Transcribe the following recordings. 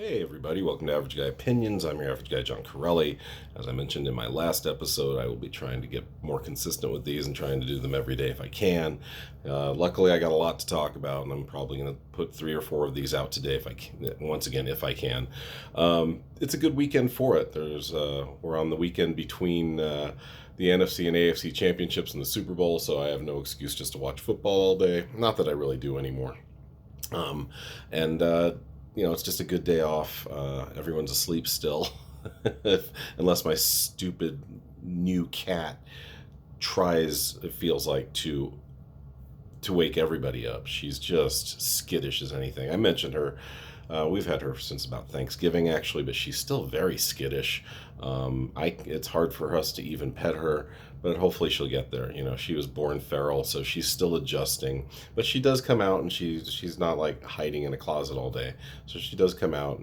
Hey everybody, welcome to Average Guy Opinions. I'm your average guy, John Corelli. As I mentioned in my last episode, I will be trying to get more consistent with these and trying to do them every day if I can. Luckily, I got a lot to talk about, and I'm probably going to put 3 or 4 of these out today if I can. Once again, if I can. It's a good weekend for it. We're on the weekend between the NFC and AFC championships and the Super Bowl, so I have no excuse just to watch football all day. Not that I really do anymore. Um, and it's just a good day off. Everyone's asleep still, unless my stupid new cat tries. It feels like to wake everybody up. She's just skittish as anything. I mentioned her. We've had her since about Thanksgiving, actually, but she's still very skittish. It's hard for us to even pet her, but hopefully she'll get there. She was born feral, so she's still adjusting. But she does come out, and she's not like hiding in a closet all day. So she does come out,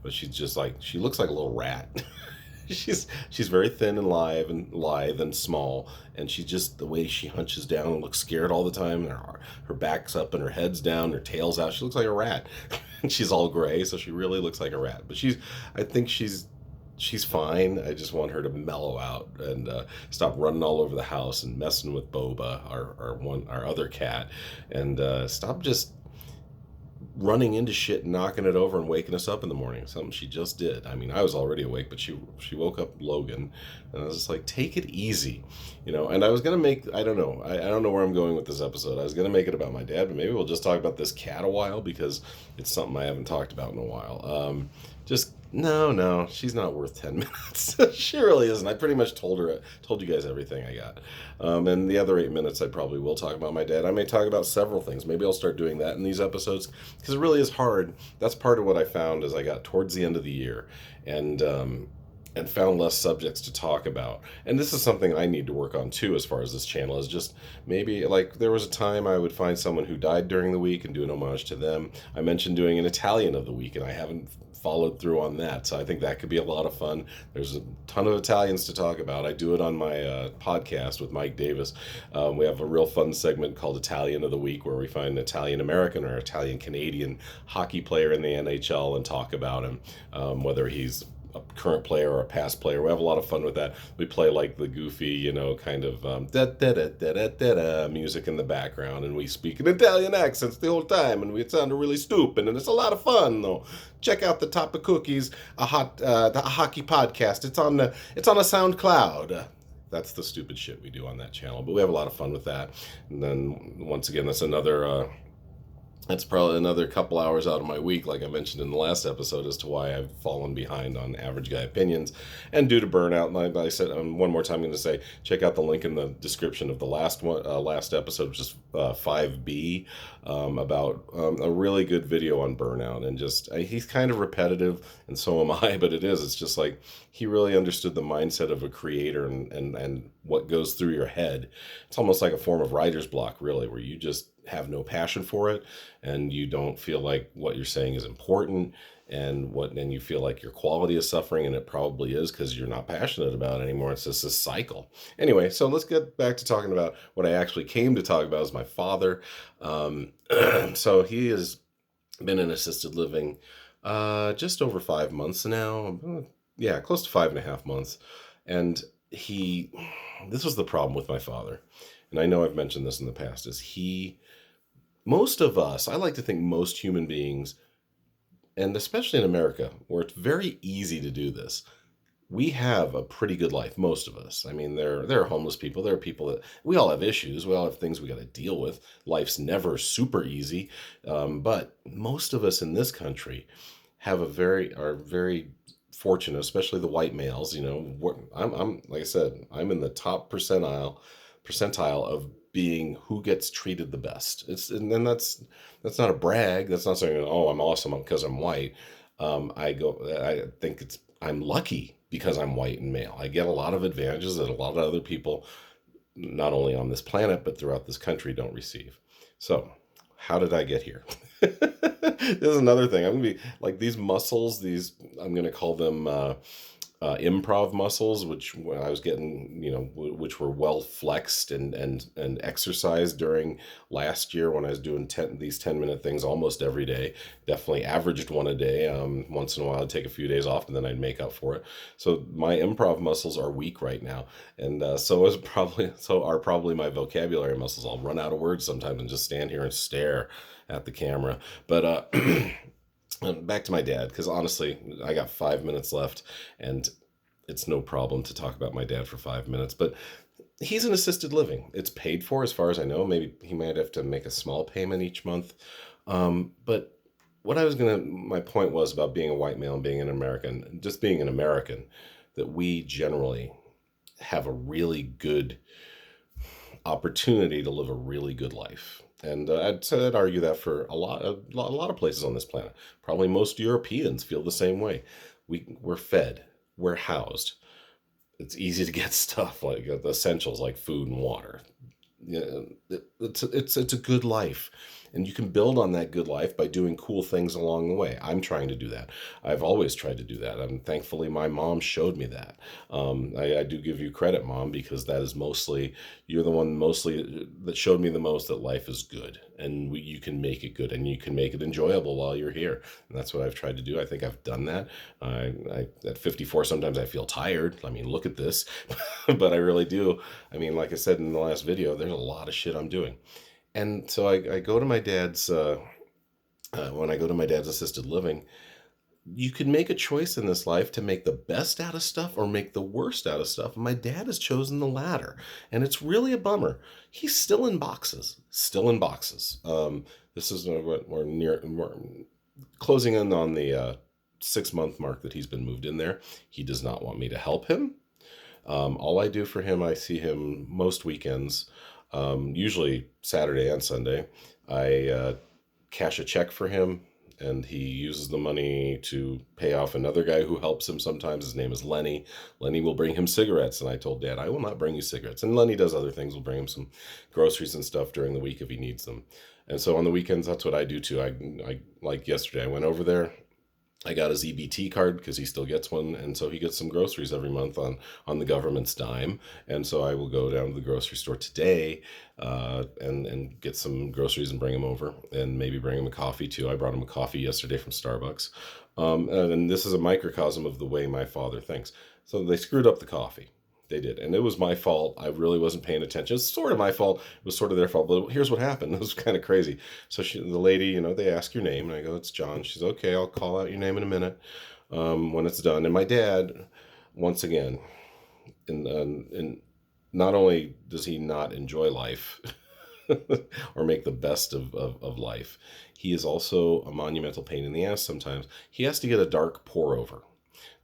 but she's just like she looks like a little rat. She's very thin and lithe and small, and she just the way she hunches down and looks scared all the time. And her back's up and her head's down, her tail's out. She looks like a rat. And she's all gray, so she really looks like a rat. But I think she's fine. I just want her to mellow out and stop running all over the house and messing with Boba, our other cat, and stop just running into shit and knocking it over and waking us up in the morning. Something she just did. I mean, I was already awake, but she woke up Logan, and I was just like, take it easy, And I was gonna make I don't know I don't know where I'm going with this episode. I was gonna make it about my dad, but maybe we'll just talk about this cat a while because it's something I haven't talked about in a while. Just no, she's not worth 10 minutes. She really isn't. I pretty much told you guys everything I got. And the other 8 minutes, I probably will talk about my dad. I may talk about several things. Maybe I'll start doing that in these episodes because it really is hard. That's part of what I found as I got towards the end of the year, and found less subjects to talk about. And this is something I need to work on too, as far as this channel is just maybe like there was a time I would find someone who died during the week and do an homage to them. I mentioned doing an Italian of the week, and I haven't followed through on that. So I think that could be a lot of fun. There's a ton of Italians to talk about. I do it on my podcast with Mike Davis. We have a real fun segment called Italian of the Week where we find an Italian American or Italian Canadian hockey player in the NHL and talk about him, whether he's a current player or a past player. We have a lot of fun with that. We play like the goofy, kind of da da da da da da da music in the background, and we speak in Italian accents the whole time, and we sound really stupid, and it's a lot of fun though. Check out the Top of Cookies, the hockey podcast. It's on a SoundCloud. That's the stupid shit we do on that channel, but we have a lot of fun with that. And then once again, that's probably another couple hours out of my week, like I mentioned in the last episode, as to why I've fallen behind on Average Guy Opinions. And due to burnout, and I said one more time, I'm going to say, check out the link in the description of the last episode, which is 5B, about a really good video on burnout. And he's kind of repetitive, and so am I, but it's just like he really understood the mindset of a creator and what goes through your head. It's almost like a form of writer's block, really, where you just have no passion for it, and you don't feel like what you're saying is important, and you feel like your quality is suffering, and it probably is because you're not passionate about it anymore. It's just a cycle. Anyway, so let's get back to talking about what I actually came to talk about is my father. So he has been in assisted living just over 5 months now. Yeah, close to 5.5 months. And this was the problem with my father. And I know I've mentioned this in the past, most of us, I like to think most human beings, and especially in America, where it's very easy to do this, we have a pretty good life, most of us. I mean, there are homeless people, there are people that, we all have issues, we all have things we got to deal with. Life's never super easy, but most of us in this country are very fortunate, especially the white males. I'm like I said, I'm in the top percentile of being who gets treated the best. And then that's not a brag. That's not saying, oh, I'm awesome because I'm white. I think I'm lucky because I'm white and male. I get a lot of advantages that a lot of other people, not only on this planet but throughout this country, don't receive. So how did I get here? This is another thing. I'm gonna be like these muscles. I'm gonna call them improv muscles, which when I was getting, which were well flexed and exercised during last year when I was doing these 10-minute things almost every day. Definitely averaged one a day. Once in a while, I'd take a few days off, and then I'd make up for it. So my improv muscles are weak right now, and so are probably my vocabulary muscles. I'll run out of words sometimes and just stand here and stare at the camera. But back to my dad, because honestly, I got 5 minutes left, and it's no problem to talk about my dad for 5 minutes. But he's in assisted living. It's paid for, as far as I know. Maybe he might have to make a small payment each month. But my point was about being a white male and being an American, just being an American, that we generally have a really good opportunity to live a really good life. And I'd argue that for a lot of places on this planet. Probably most Europeans feel the same way. We're fed, we're housed. It's easy to get stuff like the essentials like food and water. Yeah, it's a good life, and you can build on that good life by doing cool things along the way. I'm trying to do that. I've always tried to do that, and thankfully my mom showed me that. I do give you credit, Mom, because that is mostly, you're the one mostly that showed me the most that life is good, and you can make it good, and you can make it enjoyable while you're here. And that's what I've tried to do. I think I've done that. At 54, sometimes I feel tired. I mean, look at this, but I really do. I mean, like I said in the last video, there's a lot of shit I'm doing. And so I go to my dad's, when I go to my dad's assisted living, you can make a choice in this life to make the best out of stuff or make the worst out of stuff. And my dad has chosen the latter. And it's really a bummer. He's still in boxes, This is what we're closing in on the 6-month mark that he's been moved in there. He does not want me to help him. All I do for him, I see him most weekends, usually Saturday and Sunday. I cash a check for him, and he uses the money to pay off another guy who helps him sometimes. His name is Lenny. Lenny will bring him cigarettes, and I told Dad, I will not bring you cigarettes. And Lenny does other things. We'll bring him some groceries and stuff during the week if he needs them. And so on the weekends, that's what I do too. I like yesterday, I went over there. I got his EBT card because he still gets one, and so he gets some groceries every month on the government's dime. And so I will go down to the grocery store today and get some groceries and bring him over, and maybe bring him a coffee too. I brought him a coffee yesterday from Starbucks. And this is a microcosm of the way my father thinks. So they screwed up the coffee. They did. And it was my fault. I really wasn't paying attention. It's sort of my fault. It was sort of their fault. But here's what happened. It was kind of crazy. So the lady, they ask your name. And I go, it's John. She's okay. I'll call out your name in a minute when it's done. And my dad, once again, in not only does he not enjoy life or make the best of life, he is also a monumental pain in the ass sometimes. He has to get a dark pour over.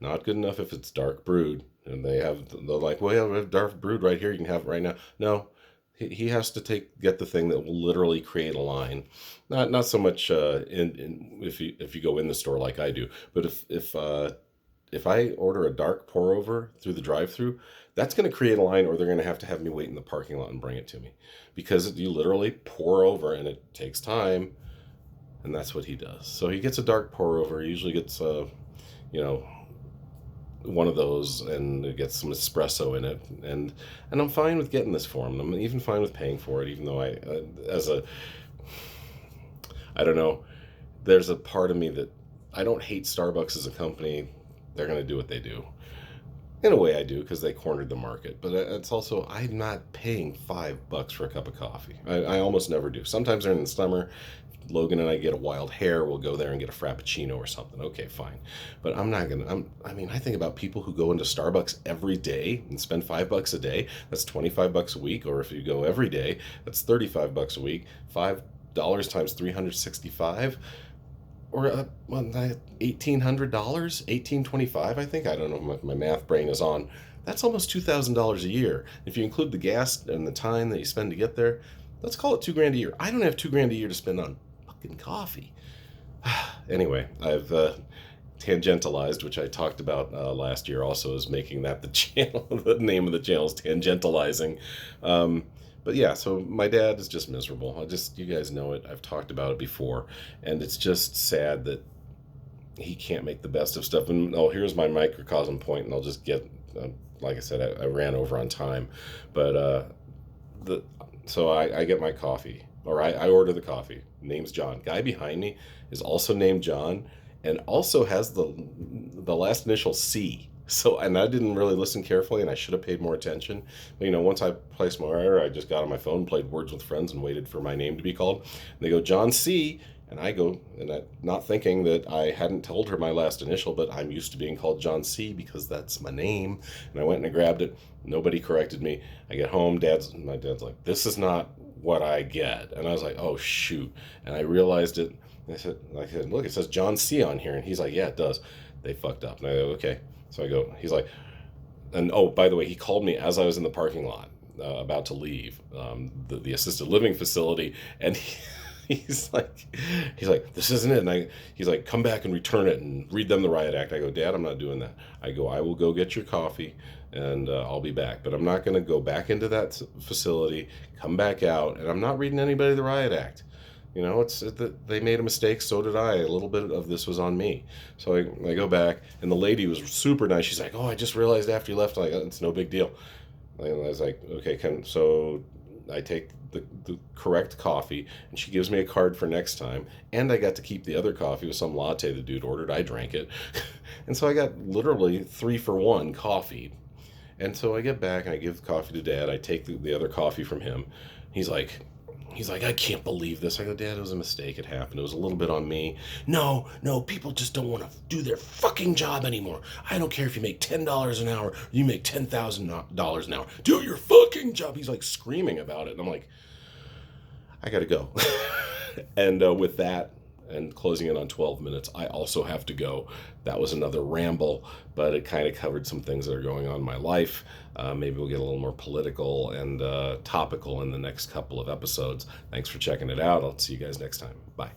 Not good enough if it's dark brewed. And they're like, well, we have dark brewed right here. You can have it right now. No, he has to get the thing that will literally create a line. Not so much if you go in the store like I do, but if I order a dark pour over through the drive-through, that's going to create a line, or they're going to have me wait in the parking lot and bring it to me, because you literally pour over and it takes time, and that's what he does. So he gets a dark pour over. He usually gets one of those, and it gets some espresso in it, and I'm fine with getting this for him. I'm even fine with paying for it, even though I don't know, there's a part of me that I don't hate Starbucks as a company. They're going to do what they do. In a way I do, because they cornered the market, but it's also, I'm not paying $5 for a cup of coffee. I almost never do. Sometimes during the summer, Logan and I get a wild hair, we'll go there and get a Frappuccino or something. Okay, fine. But I'm not going to, I think about people who go into Starbucks every day and spend $5 a day. That's $25 a week. Or if you go every day, that's $35 a week. $5 times 365, or $1,800, $1,825, I think. I don't know, my math brain is on. That's almost $2,000 a year. If you include the gas and the time that you spend to get there, let's call it $2,000 a year. I don't have $2,000 a year to spend on fucking coffee. Anyway, I've tangentialized, which I talked about last year also, as making that the channel. The name of the channel is Tangentializing. But yeah, so my dad is just miserable. You guys know it. I've talked about it before. And it's just sad that he can't make the best of stuff. And oh, here's my microcosm point, and I'll just get, like I said, I ran over on time, but the so I get my coffee, or I order the coffee. Name's John. Guy behind me is also named John, and also has the last initial C. So, and I didn't really listen carefully, and I should have paid more attention. But, once I placed my order, I just got on my phone, played Words with Friends, and waited for my name to be called. And they go, John C. And I go, and I, not thinking that I hadn't told her my last initial, but I'm used to being called John C. because that's my name. And I went and I grabbed it. Nobody corrected me. I get home, my dad's like, this is not what I get. And I was like, oh, shoot. And I realized it. I said, look, it says John C. on here. And he's like, yeah, it does. They fucked up. And I go, okay. So I go, he's like, and oh, by the way, he called me as I was in the parking lot, about to leave the assisted living facility. And he's like, this isn't it. And he's like, come back and return it and read them the riot act. I go, Dad, I'm not doing that. I go, I will go get your coffee, and I'll be back. But I'm not going to go back into that facility, come back out, and I'm not reading anybody the riot act. They made a mistake, so did I. A little bit of this was on me. So I go back, and the lady was super nice. She's like, oh, I just realized after you left. I'm like, it's no big deal. And I was like, okay, so I take the correct coffee, and she gives me a card for next time, and I got to keep the other coffee with some latte the dude ordered. I drank it. And so I got literally 3-for-1 coffee. And so I get back, and I give the coffee to Dad. I take the other coffee from him. He's like, I can't believe this. I go, Dad, it was a mistake. It happened. It was a little bit on me. No, people just don't want to do their fucking job anymore. I don't care if you make $10 an hour or you make $10,000 an hour. Do your fucking job. He's like screaming about it. And I'm like, I got to go. And with that, and closing in on 12 minutes, I also have to go. That was another ramble, but it kind of covered some things that are going on in my life. Maybe we'll get a little more political and topical in the next couple of episodes. Thanks for checking it out. I'll see you guys next time. Bye.